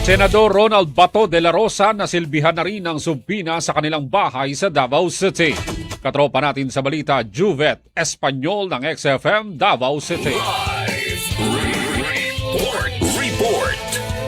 Senador Ronald Bato de la Rosa nasilbihan na rin ng subpina sa kanilang bahay sa Davao City. Katropa natin sa balita, Juvet Espanyol ng XFM Davao City. Report.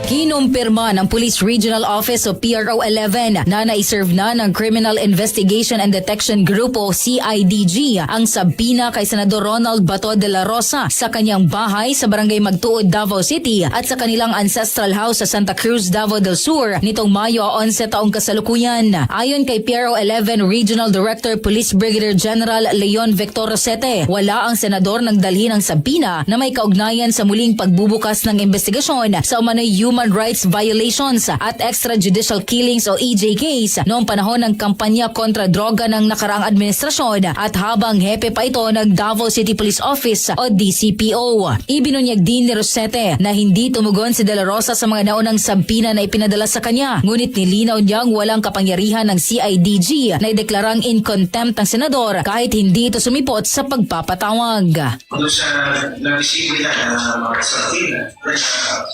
Kinumpirma ng Police Regional Office o PRO 11 na naiserve na ng Criminal Investigation and Detection Group o CIDG ang sabpina kay Senador Ronald Bato de la Rosa sa kanyang bahay sa Barangay Magtuod, Davao City at sa kanilang ancestral house sa Santa Cruz, Davao del Sur nitong Mayo 11 taong kasalukuyan. Ayon kay PRO 11 Regional Director Police Brigadier General Leon Victor Rosete, wala ang senador nang dalhin ang sabpina na may kaugnayan sa muling pagbubukas ng investigasyon sa umano'y human rights violations at extrajudicial killings o EJKs noong panahon ng kampanya kontra droga ng nakaraang administrasyon at habang hepe pa ito ng Davao City Police Office o DCPO. Ibinunyag din ni Rosete na hindi tumugon si De La Rosa sa mga naunang sabpina na ipinadala sa kanya, ngunit nilinaw niyang walang kapangyarihan ng CIDG na ideklarang in contempt ang senador kahit hindi ito sumipot sa pagpapatawag. Doon sa na-receive nila na mga sabina,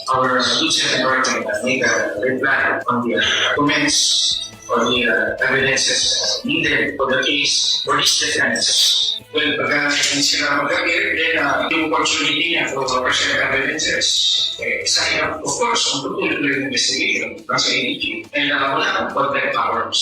our Lieutenant Department make a reply on the comments or the evidences needed for the case for this defense. Well, pagka hindi sila mag-appear, then yung opportunity niya for present evidences, sayang, of course, ang tutuloy ng investigation ng CIDG and wala akong contact powers.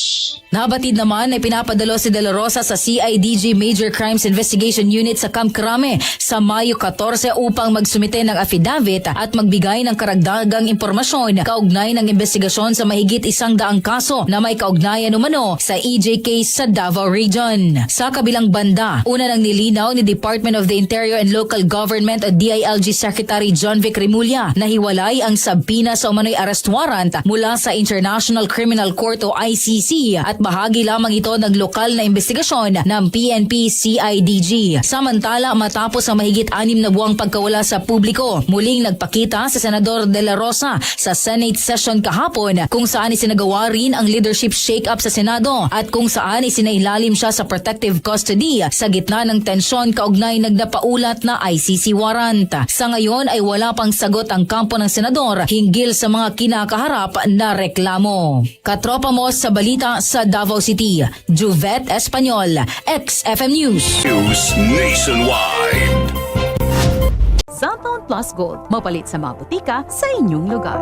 Nabatid naman ay pinapadalo si De La Rosa sa CIDG Major Crimes Investigation Unit sa Camp Crame sa Mayo 14 upang magsumite ng affidavit at magbigay ng karagdagang impormasyon kaugnay ng investigasyon sa mahigit 100 kaso na may kaugnayan umano sa EJK sa Davao Region. Sa kabilang banda, una nang nilinaw ni Department of the Interior and Local Government o DILG Secretary John Vic Remulla na hiwalay ang sabpina sa umano'y arrest warrant mula sa International Criminal Court o ICC at bahagi lamang ito ng lokal na investigasyon ng PNP CIDG. Samantala, matapos ang mahigit 6 na buwang pagkawala sa publiko, muling nagpakita sa Senador De La Rosa sa Senate session kahapon kung saan isinagawa rin ang leadership shake-up sa Senado at kung saan isinailalim siya sa protective custody sa gitna ng tensyon kaugnay ng napaulat na ICC warrant. Sa ngayon ay wala pang sagot ang kampo ng senador hinggil sa mga kinakaharap na reklamo. Katropa mo sa balita sa Davao City, Juvet Espanyol, XFM News. News nationwide. Suntown Plus Gold, mapalit sa mga butika sa inyong lugar.